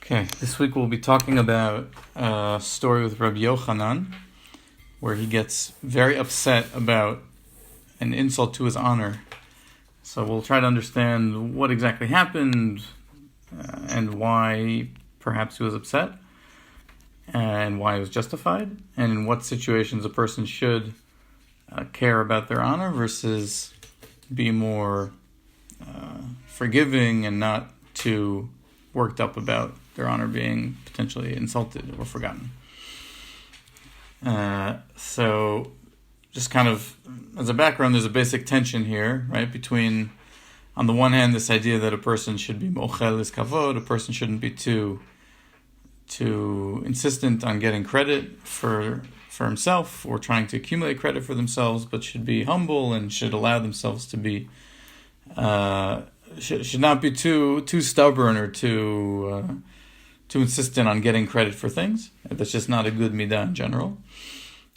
Okay, this week we'll be talking about a story with Rabbi Yochanan, where he gets very upset about an insult to his honor. So we'll try to understand what exactly happened and why perhaps he was upset, and why it was justified, and in what situations a person should care about their honor versus be more forgiving and not too worked up about their honor being potentially insulted or forgotten. So just kind of as a background, there's a basic tension here, right? Between, on the one hand, this idea that a person should be mochel is kavod, a person shouldn't be too insistent on getting credit for himself or trying to accumulate credit for themselves, but should be humble and should allow themselves to be should not be too stubborn or too insistent on getting credit for things. That's just not a good midah in general.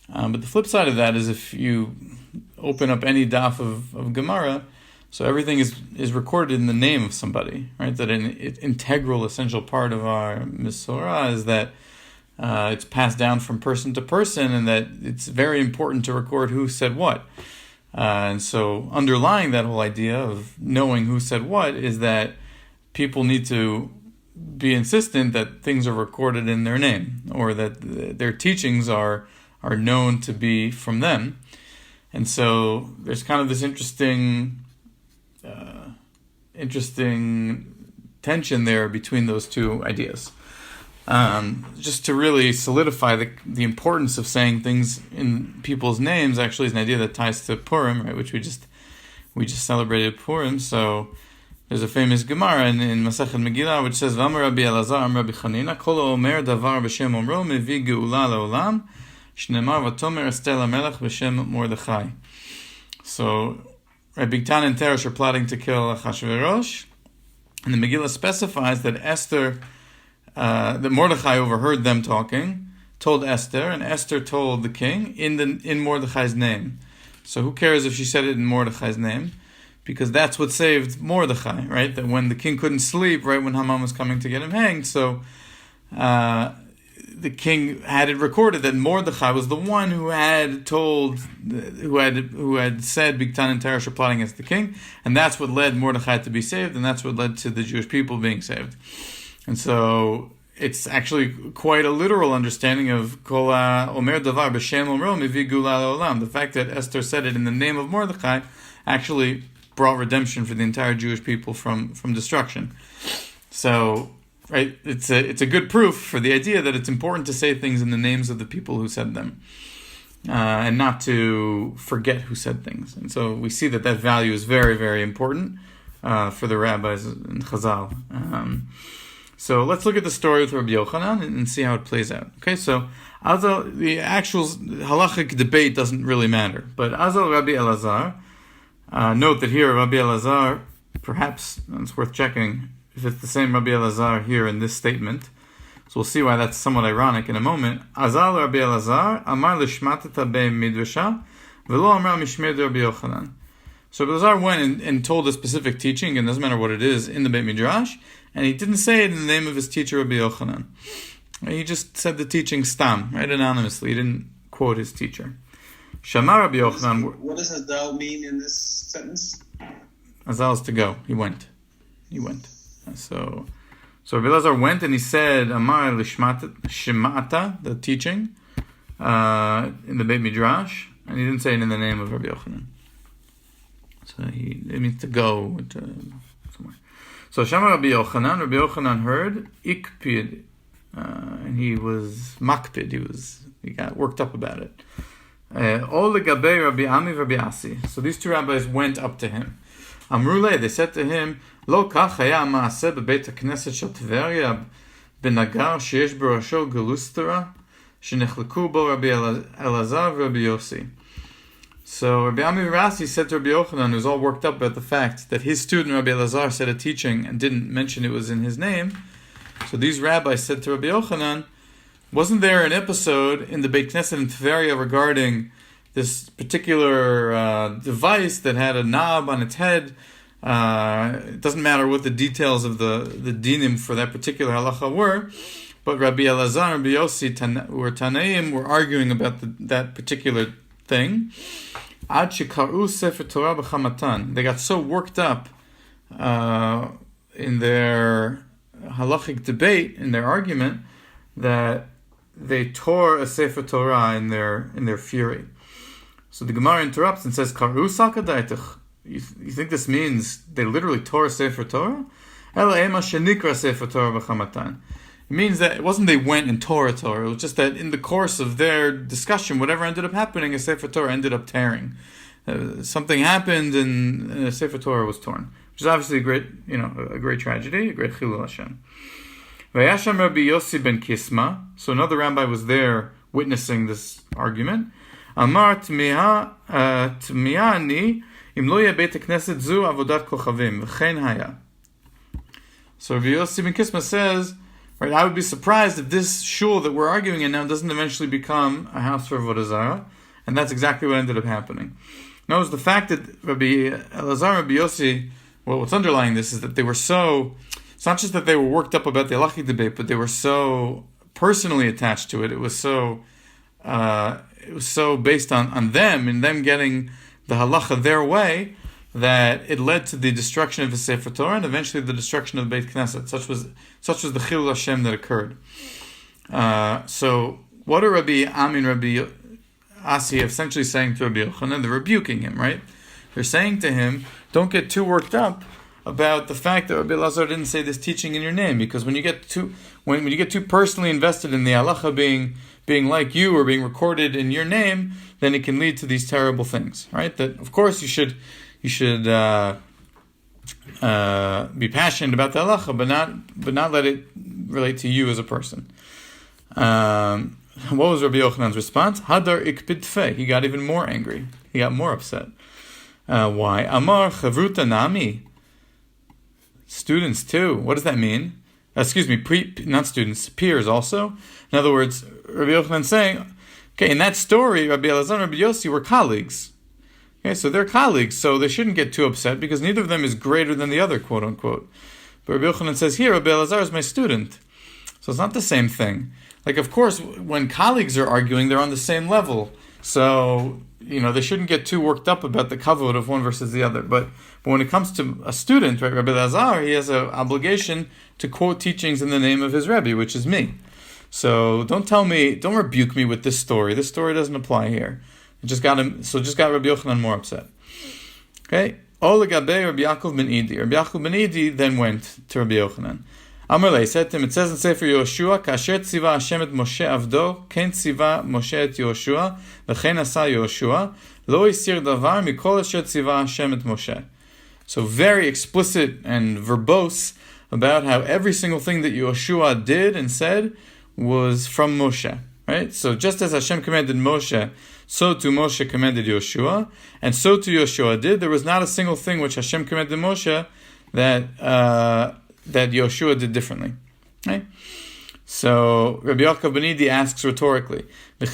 But the flip side of that is if you open up any daf of Gemara, so everything is recorded in the name of somebody, right? That an integral, essential part of our Misorah is that it's passed down from person to person, and that it's very important to record who said what. And so underlying that whole idea of knowing who said what is that people need to be insistent that things are recorded in their name, or that their teachings are known to be from them. And so there's kind of this interesting tension there between those two ideas. Just to really solidify the importance of saying things in people's names actually is an idea that ties to Purim, right? Which we just celebrated Purim. So there's a famous Gemara in Masechet Megillah which says, "V'amar Rabbi Elazar, Am Rabbi Chanina, Kol ha'omer davar b'shem omro mevi geula le'olam, shneimar v'tomer Esther lamelech b'shem Mordechai." So Rabbi Bigtan and Teresh are plotting to kill Achashverosh, and the Megillah specifies that that Mordechai overheard them talking, told Esther, and Esther told the king in Mordechai's name. So who cares if she said it in Mordechai's name? Because that's what saved Mordechai, right? That when the king couldn't sleep, right when Haman was coming to get him hanged, so the king had it recorded that Mordechai was the one who had said Bigtan and Teresh are plotting against the king, and that's what led Mordechai to be saved, and that's what led to the Jewish people being saved. And so it's actually quite a literal understanding of Kol Omer Davar B'Shem Omro Mevi Geula Le'olam. The fact that Esther said it in the name of Mordechai actually brought redemption for the entire Jewish people from destruction. So, right, it's a good proof for the idea that it's important to say things in the names of the people who said them, and not to forget who said things. And so we see that value is very, very important for the rabbis in Chazal. So let's look at the story with Rabbi Yochanan and see how it plays out. Okay, so the actual halachic debate doesn't really matter, but Azal Rabbi Elazar, note that here Rabbi Elazar, perhaps it's worth checking if it's the same Rabbi Elazar here in this statement. So we'll see why that's somewhat ironic in a moment. Azal Rabbi Elazar Amar lishmatata be midrasha velo amar mishmei Rabbi Yochanan. So Rabbi Elazar went and told a specific teaching, and it doesn't matter what it is, in the Beit Midrash, and he didn't say it in the name of his teacher Rabbi Yochanan. He just said the teaching stam, right, anonymously. He didn't quote his teacher. Shamar Rabbi Yochanan. What does Azal mean in this sentence? Azal is to go. He went. So Rabbi Elazar went and he said, Amar lishmata, the teaching, in the Beit Midrash, and he didn't say it in the name of Rabbi Yochanan. So it means to go somewhere. So Shama Rabbi Yochanan heard ikpid, and he was makpid. He got worked up about it. All the Gabei Rabbi Ami Rabbi Asi. So these two rabbis went up to him. Amrule, they said to him, Lo kach haya ma'aseh bebeit hakneset shel Tveria benagar sheyesh berasho gelustera shenechleku bo Rabbi Elazar v'Rabbi Yossi. So Rabbi Ami Rasi said to Rabbi Yochanan, who was all worked up about the fact that his student Rabbi Elazar said a teaching and didn't mention it was in his name. So these rabbis said to Rabbi Yochanan, wasn't there an episode in the Beit Knesset in Tveria regarding this particular device that had a knob on its head It doesn't matter what the details of the dinim for that particular halacha were, but Rabbi Elazar and Rabbi Yossi were Tanaim, were arguing about that particular thing. Ad shekaru sefer Torah b'chamatan. They got so worked up in their halachic debate, in their argument, that they tore a sefer Torah in their fury. So the Gemara interrupts and says, "Karu sakadaitich." You think this means they literally tore a sefer Torah? Ela ema shenikra sefer Torah b'chamatan. It means that it wasn't they went and tore a Torah. It was just that in the course of their discussion, whatever ended up happening, a sefer Torah ended up tearing. Something happened, and a sefer Torah was torn, which is obviously a great tragedy, a great chilul Hashem. Vayasham Rabbi Yossi ben Kisma. So another rabbi was there witnessing this argument. Amar tmiyani im lo yeh beit knesset zu avodat kochavim v'chein haya. So Rabbi Yossi ben Kisma says, right, I would be surprised if this shul that we're arguing in now doesn't eventually become a house for Avodah Zarah, and that's exactly what ended up happening. Notice the fact that Rabbi Elazar and Rabbi Yossi, well, what's underlying this is that they were so, it's not just that they were worked up about the halachic debate, but they were so personally attached to it. It was so based on them and them getting the halacha their way, that it led to the destruction of the Sefer Torah and eventually the destruction of the Beit Knesset. Such was the chilul Hashem that occurred. So what are Rabbi Ami and Rabbi Asi essentially saying to Rabbi Yochanan? They're rebuking him, right? They're saying to him, don't get too worked up about the fact that Rabbi Elazar didn't say this teaching in your name, because when you get too personally invested in the halacha being like you or being recorded in your name, then it can lead to these terrible things, right? That of course you should be passionate about the halacha, but not let it relate to you as a person. What was Rabbi Yochanan's response? Hadar ikpid fe. He got even more angry. He got more upset. Why? Amar chavruta nami. Students too. What does that mean? Not students, peers also. In other words, Rabbi Yochanan saying, okay, in that story, Rabbi Elazar and Rabbi Yossi were colleagues. Okay, so they're colleagues, so they shouldn't get too upset because neither of them is greater than the other, quote unquote. But Rabbi Yochanan says here, Rabbi Elazar is my student. So it's not the same thing. Like, of course, when colleagues are arguing, they're on the same level. So, they shouldn't get too worked up about the kavod of one versus the other. But when it comes to a student, right, Rabbi Elazar, he has an obligation to quote teachings in the name of his Rebbe, which is me. So don't rebuke me with this story. This story doesn't apply here. It just got Rabbi Yochanan more upset. Okay? Olegabe Rabbi Yaakov Ben Idi. Rabbi Yaakov Ben Idi then went to Rabbi Yochanan. Amalei said to him, it says in Sefer Yoshua, Kasher tziva Hashem et Moshe avdo, ken tziva Moshe et Yoshua, v'chein asa Yoshua, lo yisir davar mikol asher tziva Hashem et Moshe. So very explicit and verbose about how every single thing that Yoshua did and said was from Moshe. Right? So just as Hashem commanded Moshe, so too Moshe commanded Yoshua, and so too Yoshua did. There was not a single thing which Hashem commanded Moshe that Yoshua did differently. Right? So Rabbi Yaakov Ben Idi asks rhetorically, does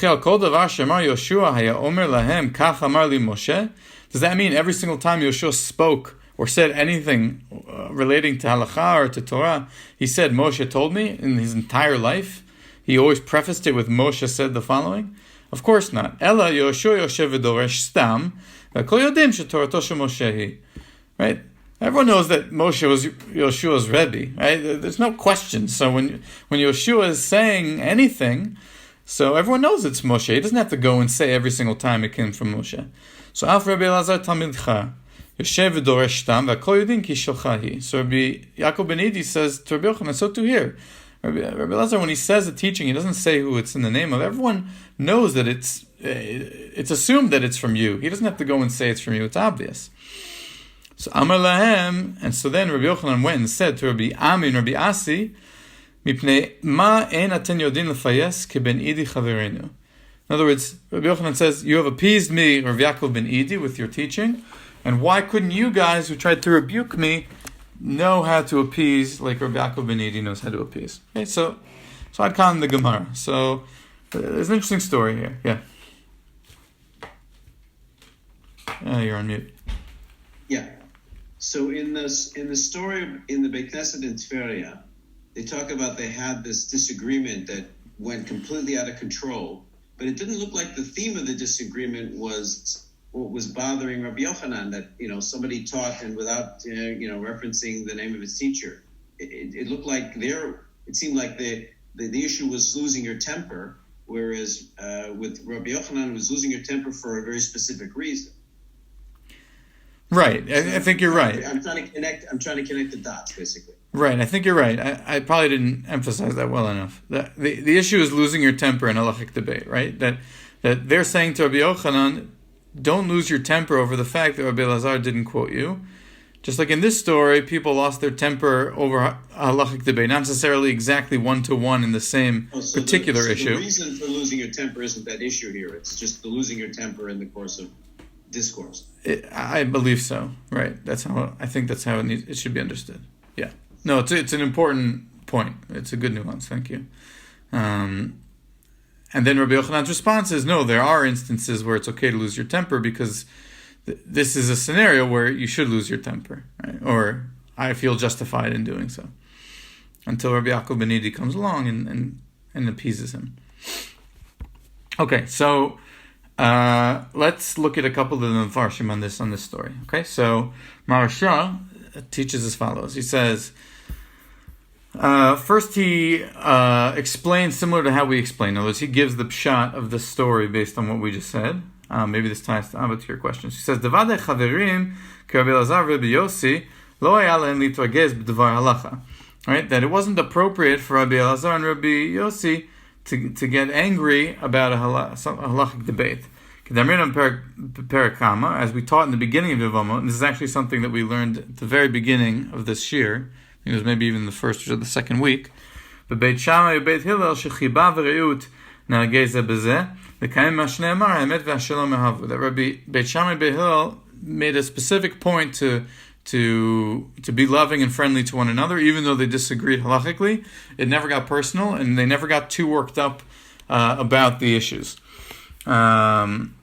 that mean every single time Yoshua spoke or said anything relating to halakha or to Torah, he said, Moshe told me in his entire life? He always prefaced it with Moshe said the following? Of course not. Ela Yoshua Yoshev v'doresh stam, v'kol yodim sheTorato shel Moshe hi. Right? Everyone knows that Moshe was Yoshua's Rebbe, right? There's no question. So when Yoshua is saying anything, so everyone knows it's Moshe. He doesn't have to go and say every single time it came from Moshe. So Af Rabbi Elazar Talmidcha, Yoshev v'doresh stam, v'kol yodim ki shelcha hi. So Rabbi Yaakov Ben Idi says to Rabbi Yochanan, so too here. Rabbi Elazar, when he says a teaching, he doesn't say who it's in the name of. Everyone knows that it's assumed that it's from you. He doesn't have to go and say it's from you. It's obvious. So Amar Lahem, and so then Rabbi Yochanan went and said to Rabbi Ami and Rabbi Asi, Mipnei ma ein aten yodin לפייס כבן אידי חברינו. In other words, Rabbi Yochanan says, you have appeased me, Rabbi Yaakov Ben Idi, with your teaching, and why couldn't you guys who tried to rebuke me know how to appease like Rabbi Yaakov Ben Idi knows how to appease? Okay, so I'd call him the Gemara. So there's an interesting story here. Yeah. You're on mute. Yeah. So in the story in the Beit Knesset in Tveria, they talk about they had this disagreement that went completely out of control, but it didn't look like the theme of the disagreement was what was bothering Rabbi Yochanan, that somebody taught and without referencing the name of his teacher. It looked like it seemed like the issue was losing your temper, whereas with Rabbi Yochanan, it was losing your temper for a very specific reason. Right. I think you're right. I'm trying to connect the dots, basically. Right. I think you're right. I probably didn't emphasize that well enough. The issue is losing your temper in halachic debate, right? That they're saying to Rabbi Yochanan, don't lose your temper over the fact that Rabbi Elazar didn't quote you. Just like in this story, people lost their temper over halachic debate, not necessarily exactly one-to-one in the same particular issue. The reason for losing your temper isn't that issue here. It's just the losing your temper in the course of discourse. I believe so. Right. I think that's how it should be understood. Yeah. No, it's an important point. It's a good nuance. Thank you. And then Rabbi Yochanan's response is, no, there are instances where it's okay to lose your temper because this is a scenario where you should lose your temper, right? Or I feel justified in doing so. Until Rabbi Yaakov Ben Idi comes along and appeases him. Okay, so let's look at a couple of the Mefarshim on this story. Okay, so Maharsha teaches as follows. He says, first he explains similar to how we explain. In other words, he gives the pshat of the story based on what we just said. Maybe this ties to your questions. He says, "Devadei chaverim k'Rabbi Elazar Rabbi Yossi lo haya lahem litragez b'dvar halacha." Right, that it wasn't appropriate for Rabbi Elazar and Rabbi Yossi to get angry about a halachic debate. As we taught in the beginning of Yevamot, and this is actually something that we learned at the very beginning of this year. It was maybe even the first or the second week. But Beit Shammai Beit Hillel shechiba v'reut nageze bezeh v'kaim mashne'emar haemet v'ashalom ehavu. That Rabbi Beit Shammai Beit Hillel made a specific point to be loving and friendly to one another, even though they disagreed halachically. It never got personal, and they never got too worked up about the issues. Again,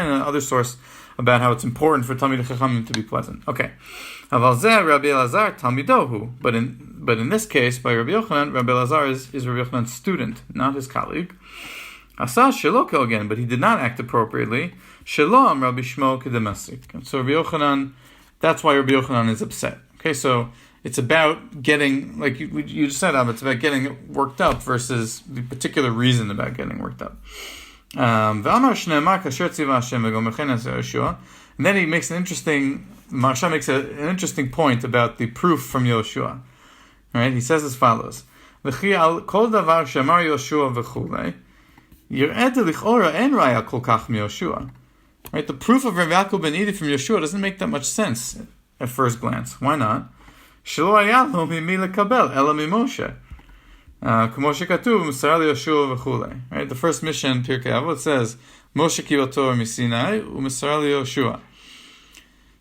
another source about how it's important for Talmid Chachamim to be pleasant. Okay. But in this case, by Rabbi Yochanan, Rabbi Elazar is Rabbi Yochanan's student, not his colleague. Asa Sheloko again, but he did not act appropriately. Shalom Rabbi Shmo Kedemasik. And so Rabbi Yochanan, that's why Rabbi Yochanan is upset. Okay, so it's about getting, like you just said, it's about getting worked up versus the particular reason about getting worked up. And then he makes Maharsha makes an interesting point about the proof from Yoshua. Right? He says as follows: Right? The proof of Rabbi Yaakov Ben Idi from Yoshua doesn't make that much sense at first glance. Why not? Right? The first mission, Pirkei Avot, says, Moshe kibbel Torah miSinai u'mesara liYoshua.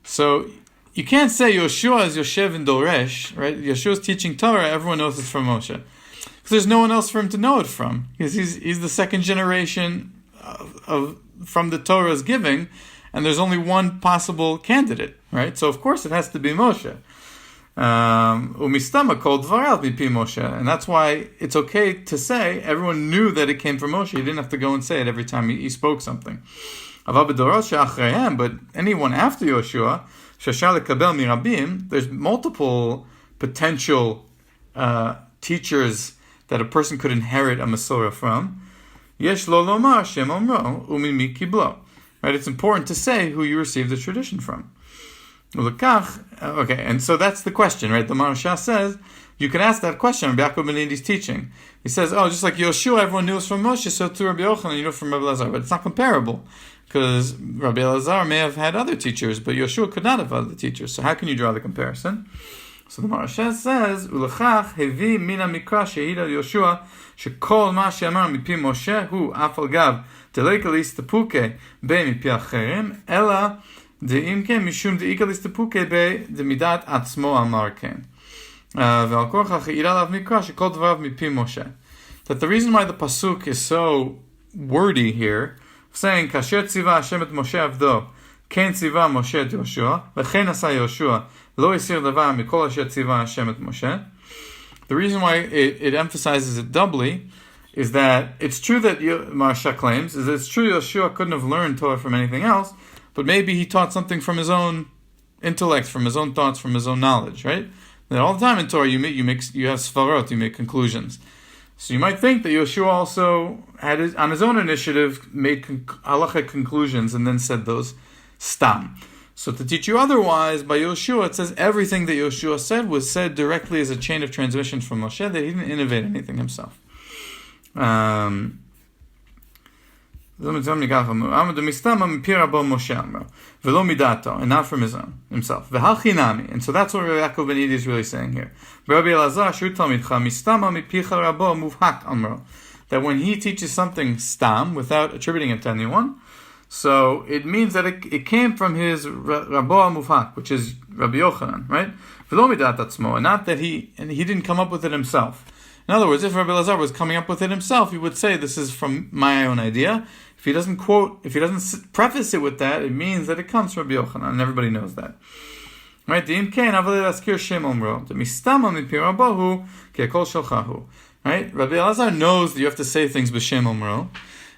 So you can't say Yoshua is Yoshev and Doresh, right? Yoshua is teaching Torah, everyone knows it's from Moshe. Because there's no one else for him to know it from. Because he's the second generation from the Torah's giving, and there's only one possible candidate, right? So of course it has to be Moshe. Umistama called Dvaral Mipi Moshe, and that's why it's okay to say everyone knew that it came from Moshe. He didn't have to go and say it every time he spoke something. But anyone after Yoshua, there's multiple potential teachers that a person could inherit a Masorah from. Right? It's important to say who you received the tradition from. Okay, and so that's the question, right? The Maharsha says, you can ask that question on Rabbi Yaakov Ben Idi's teaching. He says, just like Yoshua, everyone knew it was from Moshe, so too Rabbi Yochanan, you know from Rabbi Elazar. But it's not comparable, because Rabbi Elazar may have had other teachers, but Yoshua could not have other teachers. So how can you draw the comparison? So the Maharsha says, Ulechach hevi mina mikra shehida Yoshua, shekol ma she'amar mipi Moshe, hu afal gav, delekalis tepuke be mipi acherim, ela de'im ken mishum de'ikalis tepuke be demidat atzmo amar ken. That the reason why the pasuk is so wordy here, saying, Kasher tziva Hashem et Moshe avdo, ken tziva Moshe et Yoshua, v'chen asa Yoshua, lo yisir davar mikol asher tziva Hashem et Moshe. The reason why it emphasizes it doubly is that it's true that Maharsha claims, is that it's true Yoshua couldn't have learned Torah from anything else, but maybe he taught something from his own intellect, from his own thoughts, from his own knowledge, right? That all the time in Torah you have svarot, you make conclusions. So you might think that Yoshua also had on his own initiative made halachic conclusions and then said those stam. So to teach you otherwise, by Yoshua it says everything that Yoshua said was said directly as a chain of transmission from Moshe, that he didn't innovate anything himself. And not from his own himself. And so that's what Rabbi Yaakov Ben Idi is really saying here. That when he teaches something stam, without attributing it to anyone, so it means that it came from his Rabbo Muvhak, which is Rabbi Yochanan, right? And not that he didn't come up with it himself. In other words, if Rabbi Elazar was coming up with it himself, he would say, this is from my own idea. If he doesn't preface it with that, it means that it comes from Rabbi Yochanan, and everybody knows that. Right? Right? Rabbi Elazar knows that you have to say things b'shem omro.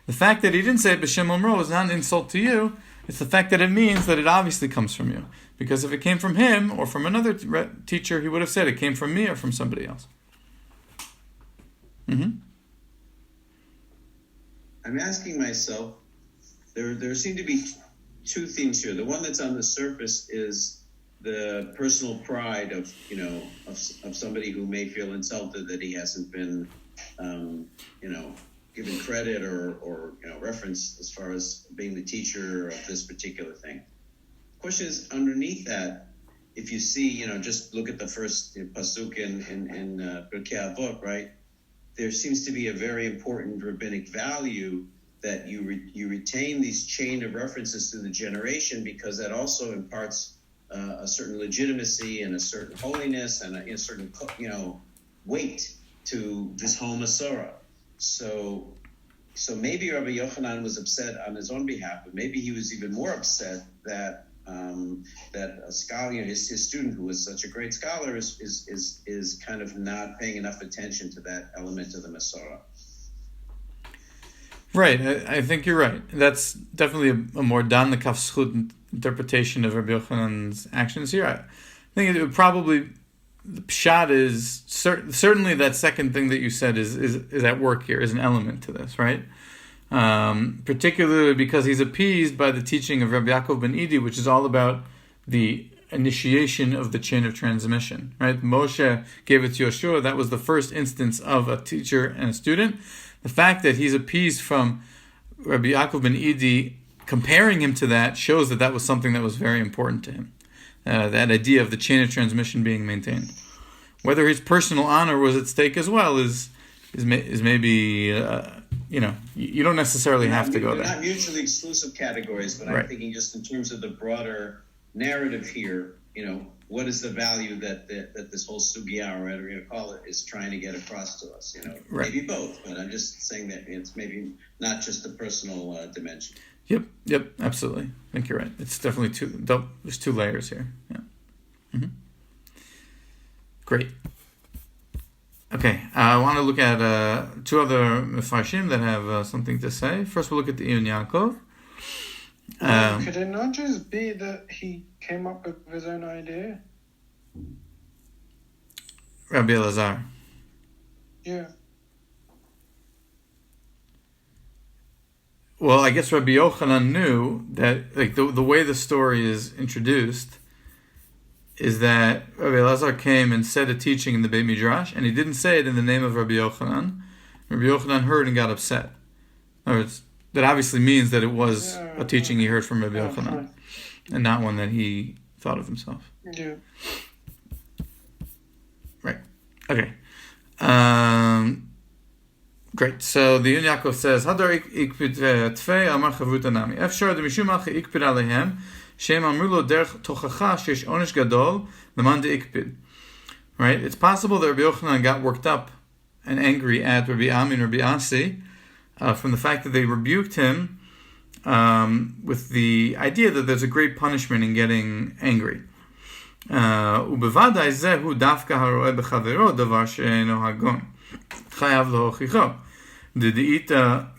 The fact that he didn't say it b'shem omro is not an insult to you. It's the fact that it means that it obviously comes from you. Because if it came from him or from another teacher, he would have said it came from me or from somebody else. Mm-hmm. I'm asking myself, there seem to be two things here. The one that's on the surface is the personal pride of somebody who may feel insulted that he hasn't been given credit or reference as far as being the teacher of this particular thing. The question is, underneath that, if you see, just look at the first pasuk in Pirkei Avot, right? There seems to be a very important rabbinic value that you retain these chain of references to the generation, because that also imparts a certain legitimacy and a certain holiness and a certain weight to this whole Masorah. So maybe Rabbi Yochanan was upset on his own behalf, but maybe he was even more upset that a scholar, his student who was such a great scholar, is kind of not paying enough attention to that element of the Masorah. Right, I think you're right. That's definitely a more dan the kaf zchut interpretation of Rabbi Yochanan's actions here. I think it would probably, the pshat is certainly that second thing that you said is at work here, is an element to this, right? Particularly because he's appeased by the teaching of Rabbi Yaakov Ben Idi, which is all about the initiation of the chain of transmission, right? Moshe gave it to Yoshua. That was the first instance of a teacher and a student. The fact that he's appeased from Rabbi Yaakov Ben Idi, comparing him to that, shows that was something that was very important to him. That idea of the chain of transmission being maintained. Whether his personal honor was at stake as well is maybe, you don't necessarily have to go there. They're not mutually exclusive categories, but I'm thinking just in terms of the broader narrative here, what is the value that this whole sugya, or whatever you're going to call it, is trying to get across to us? Maybe both, but I'm just saying that it's maybe not just the personal dimension. Yep, absolutely. I think you're right. It's definitely there's two layers here. Yeah. Mm-hmm. Great. Okay, I want to look at two other mefarshim that have something to say. First, we'll look at the Ibn Yaakov. Could it not just be that he came up with his own idea? Rabbi Elazar. Yeah. Well, I guess Rabbi Yochanan knew that, the way the story is introduced is that Rabbi Elazar came and said a teaching in the Beit Midrash, and he didn't say it in the name of Rabbi Yochanan. Rabbi Yochanan heard and got upset. In other words, that obviously means that it was a teaching he heard from Rabbi Yochanan, and not one that he thought of himself. Yeah. Right. Okay. Great. So the Ibn Yaakov says, "Hadar ikpid tfei amar chavut anami. Efshar de mishum achi ikpid alehem shem amru lo derech tochacha shesh onish gadol leman de ikpid." Right. It's possible that Rabbi Yochanan got worked up and angry at Rabbi Ami and Rabbi Asi from the fact that they rebuked him with the idea that there's a great punishment in getting angry. ובוודאי זהו דווקא הרואה בחברו דבר שאינו הגון. חייב להוכיחו.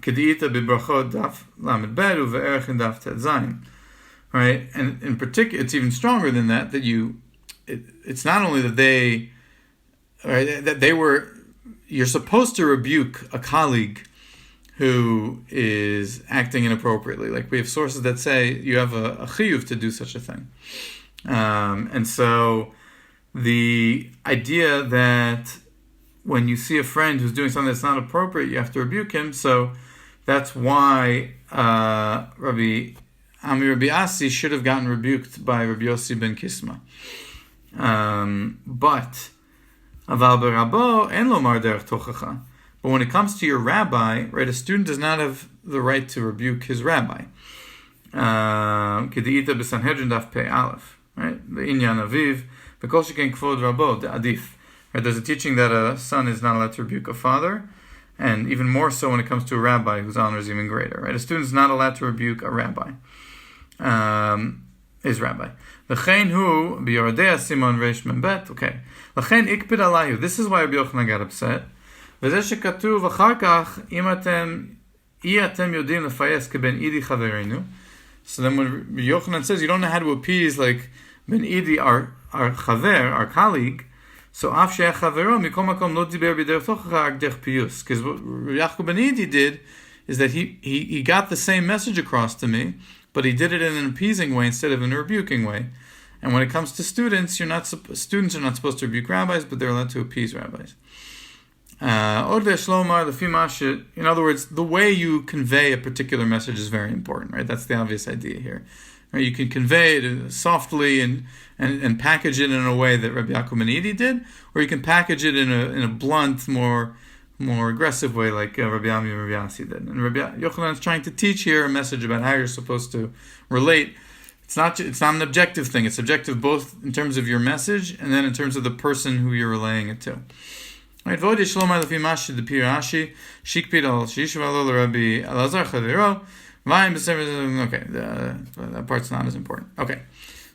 כדאית בברכות דף למד ב' ובערך in דף ת' זין. Right? And in particular, it's even stronger than that, it's not only that you're supposed to rebuke a colleague who is acting inappropriately. Like, we have sources that say you have a chiyuv to do such a thing. And so the idea that when you see a friend who's doing something that's not appropriate, you have to rebuke him. So that's why Rabbi Asi should have gotten rebuked by Rabbi Yossi ben Kisma. But aval berabo en lo mar derech tochacha. But when it comes to your rabbi, right, a student does not have the right to rebuke his rabbi. K'di'ita b'sanhedrin daf pei aleph, right? Ve'inyan aviv, v'kol sheken k'vod rabo de'adif. Right, there's a teaching that a son is not allowed to rebuke a father, and even more so when it comes to a rabbi whose honor is even greater. Right, a student is not allowed to rebuke a rabbi, his rabbi. L'chein hu b'yoredei simon reish membet. Okay, l'chein ikpid alayu. This is why Rabbi Yochanan got upset. וזה שכתוב אחר כך, אם אתם יודעים לפייס כבן אידי חברינו. So then when Rabbi Yochanan says you don't know how to appease like Ben Idi, our chaver, our colleague, so אף שהיה חברו, מכל מקום לא דיבר בדרך תוכחה רק דרך פיוס. Because what Rabbi Yaakov Ben Idi did is that he got the same message across to me, but he did it in an appeasing way instead of in a rebuking way. And when it comes to students, students are not supposed to rebuke rabbis, but they're allowed to appease rabbis. In other words, the way you convey a particular message is very important, right? That's the obvious idea here. Right? You can convey it softly and package it in a way that Rabbi Yaakov Ben Idi did, or you can package it in a blunt, more aggressive way like Rabbi Ami and Rabbi Asi did. And Rabbi Yochanan is trying to teach here a message about how you're supposed to relate. It's not an objective thing. It's objective both in terms of your message and then in terms of the person who you're relaying it to. Right, okay, that part's not as important. Okay,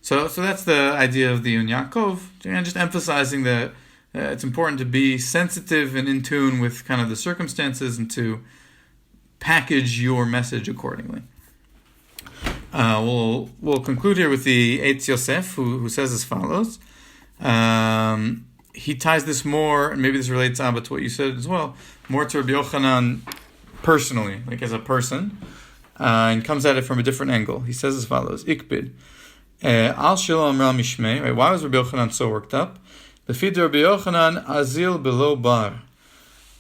so that's the idea of the Yun Yaakov, and just emphasizing that it's important to be sensitive and in tune with kind of the circumstances and to package your message accordingly. We'll conclude here with the Eitz Yosef, who says as follows. He ties this more, and maybe this relates, Abba, to what you said as well, more to Rabbi Yochanan personally, like as a person, and comes at it from a different angle. He says as follows: Ikbid, al shelo amra mishmei. Right? Why was Rabbi Yochanan so worked up? Lefid Rabbi Yochanan azil below bar.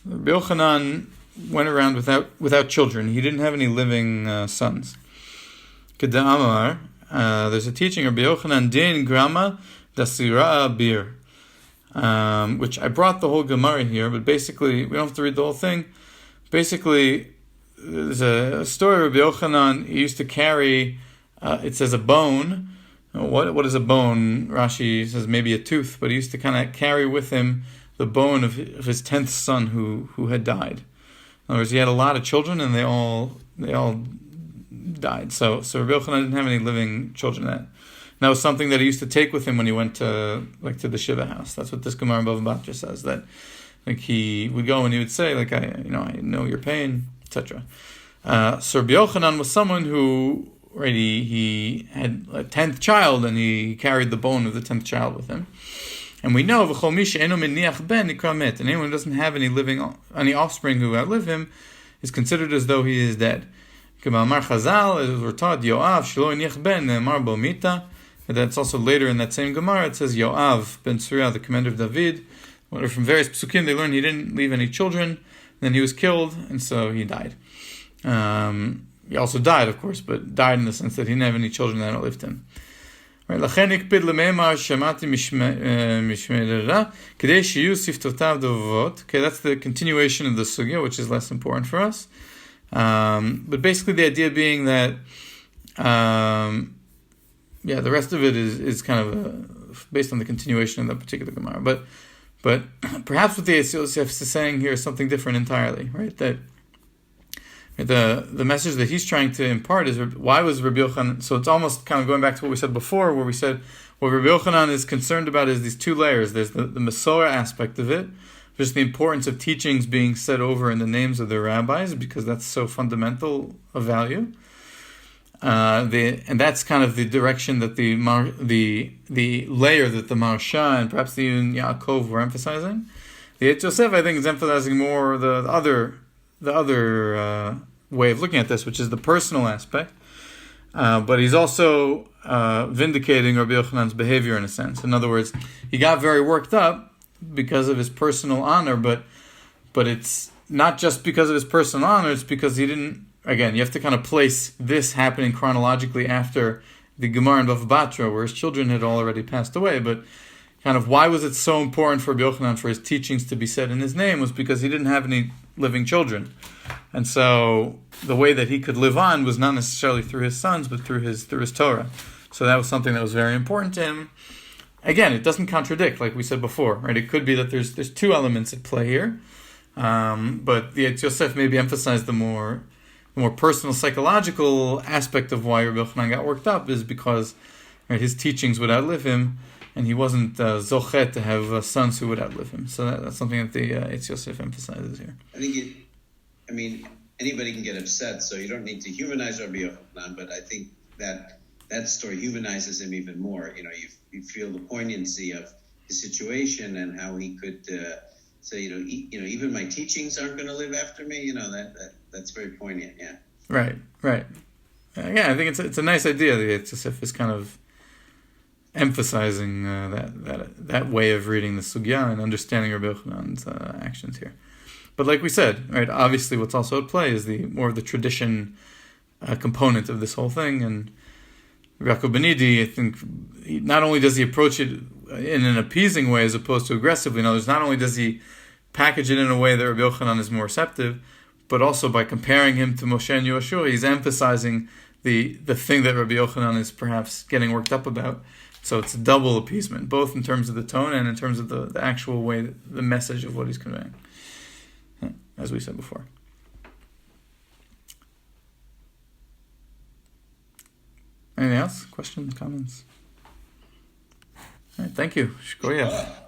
Rabbi Yochanan went around without children. He didn't have any living sons. Keda Amar, there's a teaching, Rabbi Yochanan din grama dasira bir. Which I brought the whole Gemara here, but basically, we don't have to read the whole thing. Basically, there's a story of Rabbi Yochanan. He used to carry, it says a bone. What is a bone? Rashi says maybe a tooth, but he used to kind of carry with him the bone of his 10th son who had died. In other words, he had a lot of children, and they all died. So Rabbi Yochanan didn't have any living children. That was something that he used to take with him when he went to the Shiva house. That's what this Gemara Bava Batra says, that like he would go and he would say, like, I know your pain, etc. So Rabbi Yochanan was someone who he had a 10th child, and he carried the bone of the 10th child with him. And we know v'chol mi she'eno meniach ben nikra met, and anyone who doesn't have any offspring who outlive him is considered as though he is dead. K'ma'amar Chazal, as we're taught, Yoav shelo eniach ben ne'emar bo mita. And that's also later in that same Gemara. It says Yoav ben Tzuriah, the commander of David. From various psukim, they learn he didn't leave any children. Then he was killed, and so he died. He also died, of course, but died in the sense that he didn't have any children that outlived him. Right? Okay, that's the continuation of the sugya, which is less important for us. But basically, the idea being that. The rest of it is kind of based on the continuation of that particular Gemara. But perhaps what the Eitz Yosef is saying here is something different entirely, right? That The message that he's trying to impart is why was Rabbi Yochanan. So it's almost kind of going back to what we said before, where we said what Rabbi Yochanan is concerned about is these two layers. There's the Masorah aspect of it, just the importance of teachings being said over in the names of the rabbis, because that's so fundamental of value. And that's kind of the direction that the layer that the Marsha and perhaps even Yaakov were emphasizing. The Eitz Yosef, I think, is emphasizing more the other way of looking at this, which is the personal aspect. But he's also vindicating Rabbi Yochanan's behavior in a sense. In other words, he got very worked up because of his personal honor, but it's not just because of his personal honor, it's because he didn't. Again, you have to kind of place this happening chronologically after the Gemara in Bava Batra, where his children had already passed away. But kind of why was it so important for Rabbi Yochanan for his teachings to be said in his name was because he didn't have any living children. And so the way that he could live on was not necessarily through his sons, but through his Torah. So that was something that was very important to him. Again, it doesn't contradict, like we said before, right? It could be that there's two elements at play here. But the Eitz Yosef maybe emphasized the more personal, psychological aspect of why Rabbi Yochanan got worked up is because his teachings would outlive him, and he wasn't zochet to have sons who would outlive him. So that's something that the Eitz Yosef emphasizes here. I think anybody can get upset, so you don't need to humanize Rabbi Yochanan, but I think that story humanizes him even more. You feel the poignancy of his situation and how he could say, even my teachings aren't going to live after me. That's very poignant. Yeah. Right. Yeah, I think it's a nice idea. The Eitz Yosef is kind of emphasizing that way of reading the sugya and understanding Rabbi Yochanan's actions here. But like we said, right, obviously what's also at play is the more of the tradition component of this whole thing. And Rabbi Yaakov Ben Idi, I think, not only does he approach it in an appeasing way as opposed to aggressively, not only does he package it in a way that Rabbi Yochanan is more receptive, but also by comparing him to Moshe and Yoshua, he's emphasizing the thing that Rabbi Yochanan is perhaps getting worked up about. So it's a double appeasement, both in terms of the tone and in terms of the actual way, the message of what he's conveying, as we said before. Anything else? Questions, comments? All right, thank you. Shkoyach.